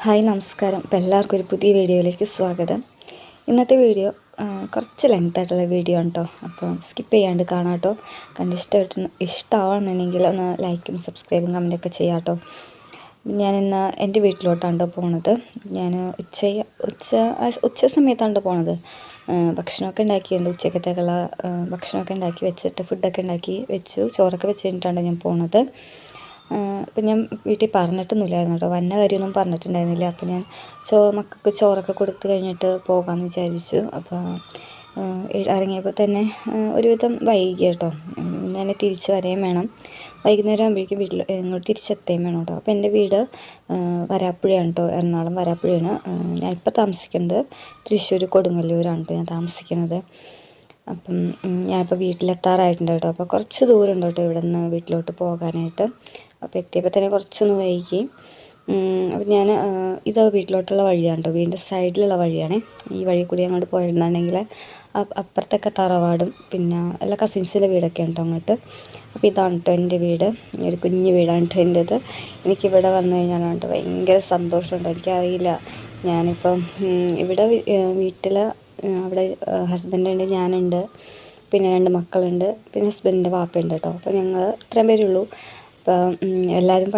Hi നമസ്കാരം. അപ്പോൾ എല്ലാവർക്കും ഒരു പുതിയ വീഡിയോയിലേക്ക് സ്വാഗതം. ഇന്നത്തെ വീഡിയോ കുറച്ച് ലെങ്തായിട്ടുള്ള വീഡിയോ ആണ് കേട്ടോ. അപ്പോൾ സ്കിപ്പ് ചെയ്യാണ്ട് കാണാം കേട്ടോ. ഇഷ്ടമാണെന്നുണ്ടെങ്കിൽ ഒന്ന് ലൈക്കും സബ്സ്ക്രൈബും കമൻറ്റൊക്കെ ചെയ്യാം കേട്ടോ. ഞാനിന്ന് എൻ്റെ വീട്ടിലോട്ടാണ് പോണത്. ഞാൻ ഉച്ച സമയത്താണ് പോണത്. ഭക്ഷണമൊക്കെ ഉണ്ടാക്കിയിട്ടുണ്ട്. ഉച്ചക്കത്തേക്കുള്ള ഭക്ഷണമൊക്കെ ഉണ്ടാക്കി വെച്ചിട്ട് ഫുഡൊക്കെ ഉണ്ടാക്കി വെച്ചു. ചോറൊക്കെ വെച്ച് കഴിഞ്ഞിട്ടാണ് ഞാൻ പോണത്. അപ്പം ഞാൻ വീട്ടിൽ പറഞ്ഞിട്ടൊന്നുമില്ലായിരുന്നു കേട്ടോ. വന്ന കാര്യമൊന്നും പറഞ്ഞിട്ടുണ്ടായിരുന്നില്ല. അപ്പോൾ ഞാൻ മക്കൾക്ക് ചോറൊക്കെ കൊടുത്തു കഴിഞ്ഞിട്ട് പോകാമെന്ന് വിചാരിച്ചു. അപ്പോൾ ഇറങ്ങിയപ്പോൾ തന്നെ ഒരുവിധം വൈകി കേട്ടോ. ഇന്ന് തിരിച്ച് വരെയും വേണം. വൈകുന്നേരം ആകുമ്പോഴേക്കും ഇങ്ങോട്ട് തിരിച്ചെത്തുകയും വേണം കേട്ടോ. അപ്പോൾ എൻ്റെ വീട് വരാപ്പുഴയാണ് കേട്ടോ. എറണാകുളം വരാപ്പുഴയാണ്. ഞാനിപ്പോൾ താമസിക്കുന്നത് തൃശ്ശൂർ കൊടുങ്ങല്ലൂരാണ് കേട്ടോ ഞാൻ താമസിക്കുന്നത്. അപ്പം ഞാനിപ്പോൾ വീട്ടിലെത്താറായിട്ടുണ്ട് കേട്ടോ. അപ്പോൾ കുറച്ച് ദൂരമുണ്ട് കേട്ടോ ഇവിടെ നിന്ന് വീട്ടിലോട്ട് പോകാനായിട്ട്. അപ്പോൾ എത്തിയപ്പോൾ തന്നെ കുറച്ചൊന്ന് വൈകി. അപ്പം ഞാൻ ഇത് വീട്ടിലോട്ടുള്ള വഴിയാണ് കേട്ടോ. വീടിൻ്റെ സൈഡിലുള്ള വഴിയാണ്. ഈ വഴി കൂടി അങ്ങോട്ട് പോയിരുന്നുണ്ടെങ്കിൽ അപ്പുറത്തൊക്കെ തറവാടും പിന്നെ എല്ലാ കസിൻസിൻ്റെ വീടൊക്കെ ഉണ്ട് അങ്ങോട്ട്. അപ്പോൾ ഇതാണ് കേട്ടോ എൻ്റെ വീട്. ഒരു കുഞ്ഞു വീടാണ് കേട്ടോ എൻ്റേത്. എനിക്കിവിടെ വന്നു കഴിഞ്ഞാൽ കേട്ടോ ഭയങ്കര സന്തോഷമുണ്ട്. എനിക്കറിയില്ല, ഞാനിപ്പം ഇവിടെ വീട്ടിൽ അവിടെ ഹസ്ബൻഡുണ്ട്, ഞാനുണ്ട്, പിന്നെ 2 മക്കളുണ്ട്, പിന്നെ ഹസ്ബൻഡിൻ്റെ വാപ്പയുണ്ട് കേട്ടോ. അപ്പോൾ ഞങ്ങൾ ഇത്രയും പേരുള്ളൂ. അപ്പം എല്ലാവരും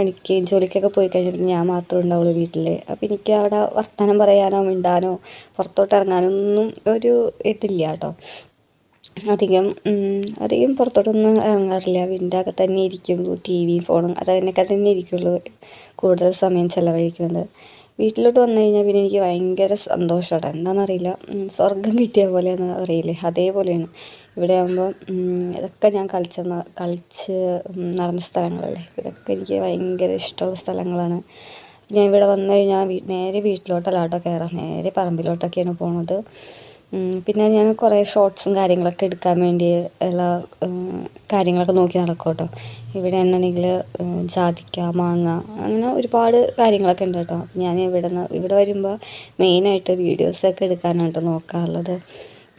ജോലിക്കൊക്കെ പോയി കഴിഞ്ഞിട്ട് ഞാൻ മാത്രമേ ഉണ്ടാവുള്ളൂ വീട്ടിൽ. അപ്പോൾ എനിക്ക് അവിടെ വർത്തമാനം പറയാനോ മിണ്ടാനോ പുറത്തോട്ട് ഇറങ്ങാനോ ഒന്നും ഒരു ഇതില്ല കേട്ടോ. അധികം പുറത്തോട്ടൊന്നും ഇറങ്ങാറില്ല. വീടിൻ്റെ അകത്ത് തന്നെ ഇരിക്കും. ടി വിയും ഫോണും അതിനൊക്കെ തന്നെ ഇരിക്കുള്ളൂ കൂടുതൽ സമയം ചിലവഴിക്കുന്നത്. വീട്ടിലോട്ട് വന്നു കഴിഞ്ഞാൽ പിന്നെ എനിക്ക് ഭയങ്കര സന്തോഷമാണ്. എന്താണെന്നറിയില്ല, സ്വർഗം കിട്ടിയ പോലെയെന്ന് അറിയില്ലേ, അതേപോലെയാണ്. ഇവിടെ ആകുമ്പോൾ ഇതൊക്കെ ഞാൻ കളിച്ച് നടന്ന സ്ഥലങ്ങളല്ലേ. ഇതൊക്കെ എനിക്ക് ഭയങ്കര ഇഷ്ടമുള്ള സ്ഥലങ്ങളാണ്. ഞാൻ ഇവിടെ വന്നു കഴിഞ്ഞാൽ നേരെ വീട്ടിലോട്ടല്ല കേട്ടോ കയറാം, നേരെ പറമ്പിലോട്ടൊക്കെയാണ് പോണത്. പിന്നെ ഞാൻ കുറേ ഷോർട്സും കാര്യങ്ങളൊക്കെ എടുക്കാൻ വേണ്ടി ഉള്ള കാര്യങ്ങളൊക്കെ നോക്കി നടക്കും കേട്ടോ. ഇവിടെ എന്നുണ്ടെങ്കിൽ ജാതിക്ക, മാങ്ങ, അങ്ങനെ ഒരുപാട് കാര്യങ്ങളൊക്കെ ഉണ്ട് കേട്ടോ. ഞാൻ ഇവിടെ വരുമ്പോൾ മെയിനായിട്ട് വീഡിയോസൊക്കെ എടുക്കാനാണ് കേട്ടോ നോക്കാറുള്ളത്.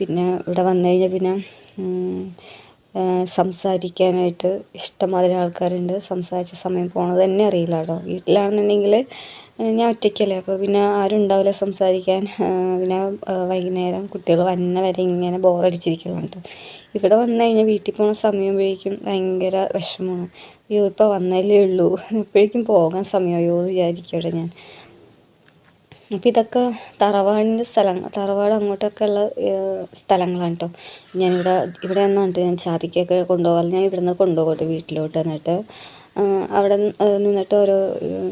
പിന്നെ ഇവിടെ വന്നു കഴിഞ്ഞാൽ പിന്നെ സംസാരിക്കാനായിട്ട് ഇഷ്ടംമാതിരി ആൾക്കാരുണ്ട്. സംസാരിച്ച സമയം പോണത് തന്നെ അറിയില്ല കേട്ടോ. വീട്ടിലാണെന്നുണ്ടെങ്കിൽ ഞാൻ ഒറ്റയ്ക്കല്ലേ, അപ്പോൾ പിന്നെ ആരും ഉണ്ടാവില്ല സംസാരിക്കാൻ. പിന്നെ വൈകുന്നേരം കുട്ടികൾ വന്ന വരെ ഇങ്ങനെ ബോറടിച്ചിരിക്കുകയാണ് കേട്ടോ. ഇവിടെ വന്നു കഴിഞ്ഞാൽ വീട്ടിൽ പോകുന്ന സമയമ്പോഴേക്കും ഭയങ്കര വിഷമമാണ്. അയ്യോ ഇപ്പോൾ വന്നല്ലേ ഉള്ളൂ, എപ്പോഴേക്കും പോകാൻ സമയമായോ എന്ന് വിചാരിക്കട്ടെ ഞാൻ. അപ്പോൾ ഇതൊക്കെ തറവാട് അങ്ങോട്ടൊക്കെ ഉള്ള സ്ഥലങ്ങളാണ് കേട്ടോ. ഇവിടെ നിന്നാണ് ഞാൻ ജാതിക്കയൊക്കെ കൊണ്ടുപോകാൻ. ഞാൻ ഇവിടെ നിന്ന് കൊണ്ടുപോകട്ടെ വീട്ടിലോട്ട്. എന്നിട്ട് അവിടെ നിന്നിട്ട് ഓരോ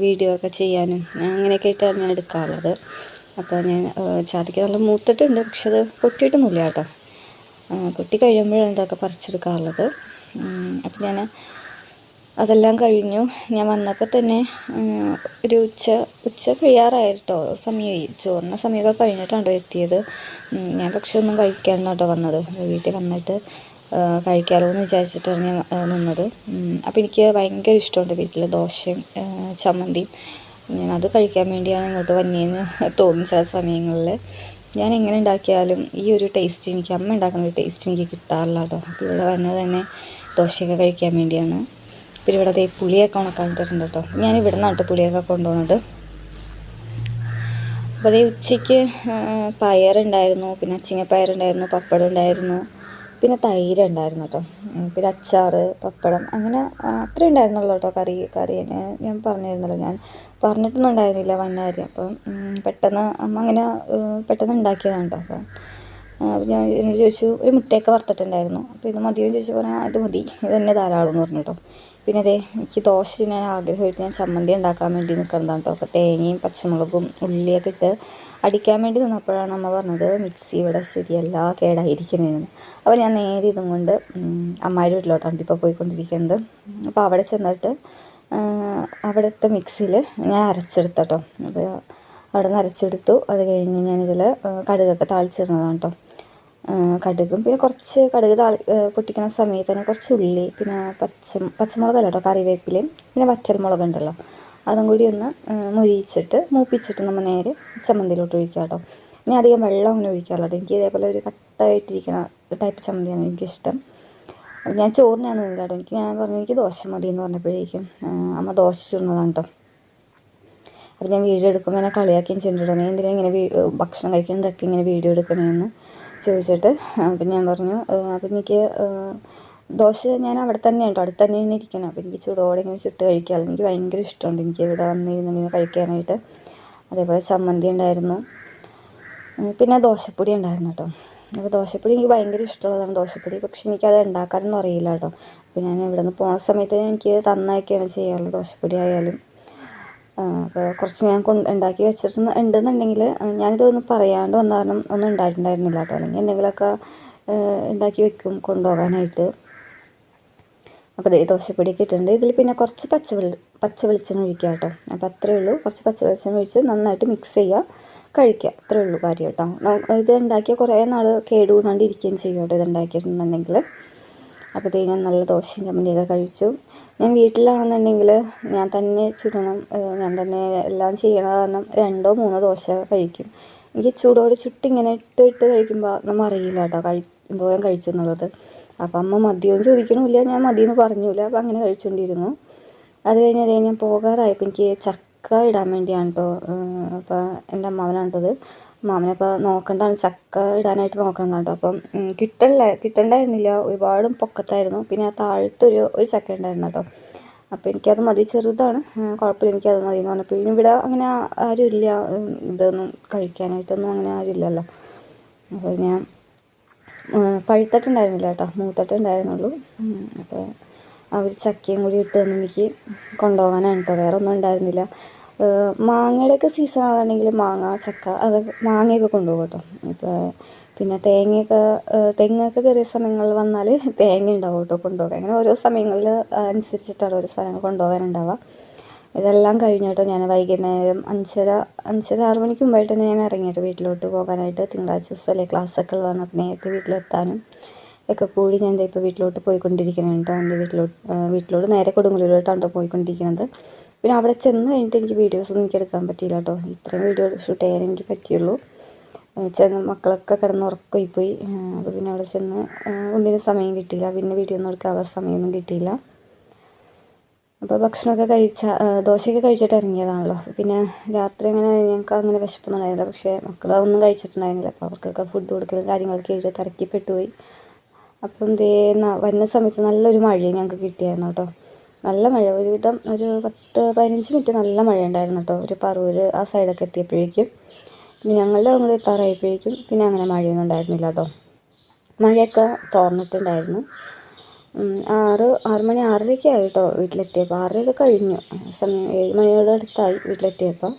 വീഡിയോ ഒക്കെ ചെയ്യാനും അങ്ങനെയൊക്കെ ആയിട്ടാണ് ഞാൻ എടുക്കാറുള്ളത്. അപ്പോൾ ഞാൻ ജാതിക്ക നല്ല മൂത്തിട്ടുണ്ട്, പക്ഷെ അത് പൊട്ടിയിട്ടൊന്നുമില്ല കേട്ടോ. പൊട്ടി കഴിയുമ്പോഴാണ് ഇതൊക്കെ പറിച്ചെടുക്കാറുള്ളത്. അപ്പം ഞാൻ അതെല്ലാം കഴിഞ്ഞു. ഞാൻ വന്നപ്പോൾ തന്നെ ഒരു ഉച്ച കഴിയാറായിട്ടോ സമയമായി. ചോറിൻ്റെ സമയമൊക്കെ കഴിഞ്ഞിട്ടാണ് എത്തിയത്. ഞാൻ പക്ഷെ ഒന്നും കഴിക്കാനാണ് കേട്ടോ വന്നത്. വീട്ടിൽ വന്നിട്ട് കഴിക്കാമല്ലോ എന്ന് വിചാരിച്ചിട്ടാണ് ഞാൻ നിന്നത്. അപ്പോൾ എനിക്ക് ഭയങ്കര ഇഷ്ടമുണ്ട് വീട്ടിൽ ദോശയും ചമ്മന്തിയും. ഞാനത് കഴിക്കാൻ വേണ്ടിയാണ് ഇങ്ങോട്ട് വന്നതെന്ന് തോന്നി ചില സമയങ്ങളിൽ. ഞാൻ എങ്ങനെ ഉണ്ടാക്കിയാലും ഈ ഒരു ടേസ്റ്റ് അമ്മ ഉണ്ടാക്കുന്ന ഒരു ടേസ്റ്റ് എനിക്ക് കിട്ടാറില്ല കേട്ടോ. അപ്പോൾ ഇവിടെ വന്നത് തന്നെ ദോശയൊക്കെ കഴിക്കാൻ വേണ്ടിയാണ്. പിന്നെ ഇവിടെ അതേ പുളിയൊക്കെ ഉണക്കാനിട്ടിട്ടുണ്ട് കേട്ടോ. ഞാൻ ഇവിടെ നിന്നാണ് പുളിയൊക്കെ കൊണ്ടുപോകുന്നത്. അപ്പോൾ അതേ ഉച്ചയ്ക്ക് പയറുണ്ടായിരുന്നു, പിന്നെ അച്ചിങ്ങപ്പയറുണ്ടായിരുന്നു, പപ്പടം ഉണ്ടായിരുന്നു, പിന്നെ തൈര് ഉണ്ടായിരുന്നു കേട്ടോ. പിന്നെ അച്ചാർ, പപ്പടം, അങ്ങനെ അത്രയും ഉണ്ടായിരുന്നുള്ളൂ കേട്ടോ. കറി ഞാൻ പറഞ്ഞിരുന്നല്ലോ, ഞാൻ പറഞ്ഞിട്ടൊന്നും ഉണ്ടായിരുന്നില്ല വന്ന കാര്യം. അപ്പം പെട്ടെന്ന് അമ്മ അങ്ങനെ പെട്ടെന്ന് ഉണ്ടാക്കിയതാണ് കേട്ടോ. അപ്പം ഞാൻ എന്നോട് ചോദിച്ചു, ഒരു മുട്ടയൊക്കെ വറുത്തിട്ടുണ്ടായിരുന്നു. അപ്പോൾ ഇത് മതിയോ എന്ന് ചോദിച്ചു. പറഞ്ഞാൽ അത് മതി, ഇത് തന്നെ ധാരാളം എന്ന് പറഞ്ഞു കേട്ടോ. പിന്നെ അതേ എനിക്ക് ദോശ ഞാൻ ആഗ്രഹമായിട്ട് ഞാൻ ചമ്മന്തി ഉണ്ടാക്കാൻ വേണ്ടി നിൽക്കുന്നതാണ് കേട്ടോ. അപ്പോൾ തേങ്ങയും പച്ചമുളകും ഉള്ളിയൊക്കെ ഇട്ട് അടിക്കാൻ വേണ്ടി നിന്നപ്പോഴാണ് അമ്മ പറഞ്ഞത് മിക്സി ഇവിടെ ശരിയല്ല, കേടായിരിക്കുന്നതെന്ന്. അപ്പോൾ ഞാൻ നേരെ ഇതും കൊണ്ട് അമ്മായിയുടെ വീട്ടിലോട്ടാണ് ഇപ്പോൾ പോയിക്കൊണ്ടിരിക്കുന്നത്. അപ്പോൾ അവിടെ ചെന്നിട്ട് അവിടുത്തെ മിക്സിയിൽ ഞാൻ അരച്ചെടുത്ത കേട്ടോ. അപ്പോൾ അവിടെ നിന്ന് അരച്ചെടുത്തു. അത് കഴിഞ്ഞ് ഞാനിതിൽ കടുകൊക്കെ താളിച്ചിരുന്നതാണ് കേട്ടോ. കടുകും പിന്നെ കുറച്ച് കടുക് പൊട്ടിക്കുന്ന സമയത്ത് തന്നെ കുറച്ച് ഉള്ളി, പിന്നെ പച്ചമുളകല്ല കേട്ടോ, കറിവേപ്പിലയും പിന്നെ വറ്റൽമുളകുണ്ടല്ലോ, അതും കൂടി ഒന്ന് മൂപ്പിച്ചിട്ട് നമ്മൾ നേരെ ചമ്മന്തിയിലോട്ട് ഒഴിക്കുക കേട്ടോ. ഞാൻ അധികം വെള്ളം അങ്ങനെ ഒഴിക്കാറുള്ളൂ. എനിക്ക് ഇതേപോലെ ഒരു കട്ടായിട്ടിരിക്കുന്ന ടൈപ്പ് ചമ്മന്തിയാണ് എനിക്കിഷ്ടം. ഞാൻ ചോറിനാണ് നിന്നില്ല കേട്ടോ. ഞാൻ പറഞ്ഞു എനിക്ക് ദോശ മതി എന്ന് പറഞ്ഞപ്പോഴേക്കും അമ്മ ദോശ ചുടുന്നതാണ് കേട്ടോ. അപ്പോൾ ഞാൻ വീഡിയോ എടുക്കുമ്പോൾ എന്നെ കളിയാക്കുകയും ചെയ്തിട്ടുണ്ടോ, നീ എന്തിനാ ഇങ്ങനെ ഭക്ഷണം കഴിക്കുന്നതൊക്കെ ഇങ്ങനെ വീഡിയോ എടുക്കണമെന്ന് ചോദിച്ചിട്ട്. അപ്പം ഞാൻ പറഞ്ഞു അപ്പം എനിക്ക് ദോശ ഞാൻ അവിടെ തന്നെയാണ് കേട്ടോ, അടുത്ത് തന്നെയാണ് ഇരിക്കണം. അപ്പോൾ എനിക്ക് ചൂടോടെ ഇങ്ങനെ ചുട്ട് കഴിക്കാമല്ലോ, എനിക്ക് ഭയങ്കര ഇഷ്ടമുണ്ട് എനിക്ക് ഇവിടെ വന്നിരുന്നിങ്ങനെ കഴിക്കാനായിട്ട്. അതേപോലെ ചമ്മന്തി ഉണ്ടായിരുന്നു, പിന്നെ ദോശപ്പൊടി ഉണ്ടായിരുന്നു കേട്ടോ. അപ്പോൾ ദോശപ്പൊടി എനിക്ക് ഭയങ്കര ഇഷ്ടമുള്ളതാണ് ദോശപ്പൊടി, പക്ഷെ എനിക്കത് ഉണ്ടാക്കാനൊന്നും അറിയില്ല കേട്ടോ. അപ്പോൾ ഞാൻ ഇവിടെ നിന്ന് പോണ സമയത്ത് എനിക്ക് തന്നൊക്കെയാണ് ചെയ്യാറുള്ളത് ദോശപ്പൊടി ആയാലും. അപ്പോൾ കുറച്ച് ഞാൻ ഉണ്ടാക്കി വെച്ചിട്ട് ഉണ്ടെന്നുണ്ടെങ്കിൽ ഞാനിതൊന്ന് പറയാണ്ട് വന്ന കാരണം ഒന്നും ഉണ്ടായിട്ടുണ്ടായിരുന്നില്ല കേട്ടോ, അല്ലെങ്കിൽ എന്തെങ്കിലുമൊക്കെ ഉണ്ടാക്കി വെക്കും കൊണ്ടുപോകാനായിട്ട്. അപ്പോൾ ഇതേ ദോശപ്പൊടിയൊക്കെ ഇട്ടിട്ടുണ്ട്. ഇതിൽ പിന്നെ കുറച്ച് പച്ച വെളിച്ചെണ്ണ ഒഴിക്കുക കേട്ടോ. അപ്പോൾ അത്രയേ ഉള്ളൂ, കുറച്ച് പച്ച വെളിച്ചെണ്ണ ഒഴിച്ച് നന്നായിട്ട് മിക്സ് ചെയ്യുക, കഴിക്കുക, അത്രയേ ഉള്ളൂ കാര്യം കേട്ടോ. ഇത് ഉണ്ടാക്കിയ കുറേ നാൾ കേടുകൂടാണ്ടിരിക്കുകയും ചെയ്യും കേട്ടോ ഇത് ഉണ്ടാക്കിയിട്ടുണ്ടെങ്കിൽ. അപ്പോൾ ഇത് ഞാൻ നല്ല ദോശയും ചമ്മന്തിയൊക്കെ കഴിച്ചു. ഞാൻ വീട്ടിലാണെന്നുണ്ടെങ്കിൽ ഞാൻ തന്നെ ചുടണം, ഞാൻ തന്നെ എല്ലാം ചെയ്യണ കാരണം 2 or 3 ദോശ കഴിക്കും. എനിക്ക് ചൂടോടെ ചുട്ടിങ്ങനെ ഇട്ട് കഴിക്കുമ്പോൾ നമ്മൾ അറിയില്ല കേട്ടോ എന്തോരം കഴിച്ചു എന്നുള്ളത്. അപ്പം അമ്മ മതിയോന്ന് ചോദിക്കണമില്ല, ഞാൻ മതിയെന്ന് പറഞ്ഞില്ല. അപ്പോൾ അങ്ങനെ കഴിച്ചുകൊണ്ടിരുന്നു. അത് കഴിഞ്ഞ് ഞാൻ പോകാറായപ്പോൾ എനിക്ക് ചക്ക ഇടാൻ വേണ്ടിയാണ് കേട്ടോ. അപ്പോൾ എൻ്റെ അമ്മാവനാണ് കേട്ടോ അത്. മാമനപ്പോൾ നോക്കണ്ടാണ്, ചക്ക ഇടാനായിട്ട് നോക്കണം കേട്ടോ. അപ്പം കിട്ടണ്ടായിരുന്നില്ല, ഒരുപാട് പൊക്കത്തായിരുന്നു. പിന്നെ ആ താഴത്തൊരു ചക്ക ഉണ്ടായിരുന്നു കേട്ടോ. അപ്പോൾ എനിക്കത് മതി, ചെറുതാണ്, കുഴപ്പമില്ല, എനിക്കത് മതി എന്ന് പറഞ്ഞപ്പോൾ ഇവിടെ അങ്ങനെ ആരുമില്ല ഇതൊന്നും കഴിക്കാനായിട്ടൊന്നും അങ്ങനെ ആരുമില്ലല്ലോ. അപ്പോൾ ഞാൻ പഴുത്തിട്ടുണ്ടായിരുന്നില്ല കേട്ടോ, മൂത്തിട്ടുണ്ടായിരുന്നുള്ളൂ. അപ്പോൾ അവർ ചക്കയും കൂടി ഇട്ട് തന്നെ എനിക്ക് കൊണ്ടുപോകാനാണ് കേട്ടോ, വേറെ ഒന്നും ഉണ്ടായിരുന്നില്ല. മാങ്ങയുടെയൊക്കെ സീസൺ ആണെന്നുണ്ടെങ്കിൽ മാങ്ങ, ചക്ക, അതൊക്കെ മാങ്ങയൊക്കെ കൊണ്ടുപോകും കേട്ടോ. ഇപ്പോൾ പിന്നെ തെങ്ങൊക്കെ കയറിയ സമയങ്ങളിൽ വന്നാൽ തേങ്ങ ഉണ്ടാവും കേട്ടോ കൊണ്ടുപോകാൻ. അങ്ങനെ ഓരോ സമയങ്ങളിൽ അനുസരിച്ചിട്ടാണ് ഓരോ സാധനങ്ങൾ കൊണ്ടുപോകാനുണ്ടാവുക. ഇതെല്ലാം കഴിഞ്ഞ് കേട്ടോ ഞാൻ വൈകുന്നേരം 5:30-6 മണിക്ക് മുമ്പായിട്ട് തന്നെ ഞാൻ ഇറങ്ങിയിട്ട് വീട്ടിലോട്ട് പോകാനായിട്ട്. തിങ്കളാഴ്ച ദിവസമല്ലേ ക്ലാസ്സൊക്കെ ഉള്ളതാണ്, അപ്പോൾ നേരത്തെ വീട്ടിലെത്താനും ഒക്കെ കൂടി ഞാൻ ഇപ്പോൾ വീട്ടിലോട്ട് പോയിക്കൊണ്ടിരിക്കുന്നത് കേട്ടോ. എൻ്റെ വീട്ടിലോട്ട് നേരെ കൊടുങ്ങല്ലൂരോട്ടാണ് പോയിക്കൊണ്ടിരിക്കുന്നത്. പിന്നെ അവിടെ ചെന്ന് കഴിഞ്ഞിട്ട് എനിക്ക് വീഡിയോസൊന്നും എനിക്ക് എടുക്കാൻ പറ്റിയില്ല കേട്ടോ. ഇത്രയും വീഡിയോ ഷൂട്ട് ചെയ്യാൻ എനിക്ക് പറ്റിയുള്ളൂ. മക്കളൊക്കെ കിടന്ന് ഉറക്കമായി പോയി. അപ്പോൾ പിന്നെ അവിടെ ചെന്ന് ഒന്നിനും സമയം കിട്ടിയില്ല, പിന്നെ വീഡിയോ ഒന്നും എടുക്കാനുള്ള സമയമൊന്നും കിട്ടിയില്ല. അപ്പോൾ ഭക്ഷണമൊക്കെ ദോശയൊക്കെ കഴിച്ചിട്ട് ഇറങ്ങിയതാണല്ലോ. പിന്നെ രാത്രി അങ്ങനെ ഞങ്ങൾക്ക് അങ്ങനെ വിശപ്പൊന്നും ഉണ്ടായിരുന്നില്ല, പക്ഷേ മക്കളൊന്നും കഴിച്ചിട്ടുണ്ടായിരുന്നില്ല. അപ്പോൾ അവർക്കൊക്കെ ഫുഡ് കൊടുക്കലും കാര്യങ്ങളൊക്കെ ആയിട്ട് തിരക്കിപ്പെട്ടുപോയി. അപ്പം വരുന്ന സമയത്ത് നല്ലൊരു മഴയും ഞങ്ങൾക്ക് കിട്ടിയായിരുന്നു കേട്ടോ. നല്ല മഴ, ഒരുവിധം ഒരു 10-15 മിനിറ്റ് നല്ല മഴ ഉണ്ടായിരുന്നു കേട്ടോ. ഒരു പറവൂർ ആ സൈഡൊക്കെ എത്തിയപ്പോഴേക്കും, പിന്നെ ഞങ്ങളുടെ അങ്ങോട്ട് എത്താറായപ്പോഴേക്കും പിന്നെ അങ്ങനെ മഴയൊന്നും ഉണ്ടായിരുന്നില്ല കേട്ടോ. മഴയൊക്കെ തോർന്നിട്ടുണ്ടായിരുന്നു. 6 മണി 6:30 ആയി കേട്ടോ വീട്ടിലെത്തിയപ്പോൾ. 6:30 കഴിഞ്ഞു, സമയം 7 മണിയോട് അടുത്തായി വീട്ടിലെത്തിയപ്പോൾ.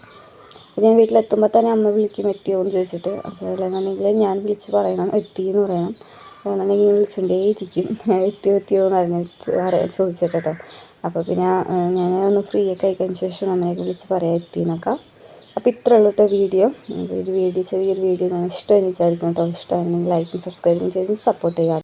ഞാൻ വീട്ടിലെത്തുമ്പോൾ തന്നെ അമ്മ വിളിക്കും എത്തിയോ എന്ന് ചോദിച്ചിട്ട്. അപ്പോൾ അല്ലെന്നുണ്ടെങ്കിൽ ഞാൻ വിളിച്ച് പറയണം എത്തിയെന്ന് പറയണം, അല്ലെന്നുണ്ടെങ്കിൽ വിളിച്ചുകൊണ്ടേയിരിക്കും എത്തിയോ എന്ന് ചോദിച്ചിട്ട് കേട്ടോ. അപ്പോൾ പിന്നെ ഞാൻ ഒന്ന് ഫ്രീ ഒക്കെ ആയിക്കഴിഞ്ഞ ശേഷം അമ്മയൊക്കെ വിളിച്ച് പറയാം എത്തിയെന്നൊക്കെ. അപ്പോൾ ഇത്രയേ ഉള്ളൂ കേട്ടോ വീഡിയോ. ചെറിയൊരു വീഡിയോ ഞാൻ ഇഷ്ടമെന്ന് വിചാരിക്കും കേട്ടോ. ഇഷ്ടമായിരുന്നെങ്കിൽ ലൈക്കും സബ്സ്ക്രൈബും ചെയ്ത് സപ്പോർട്ട് ചെയ്യുക.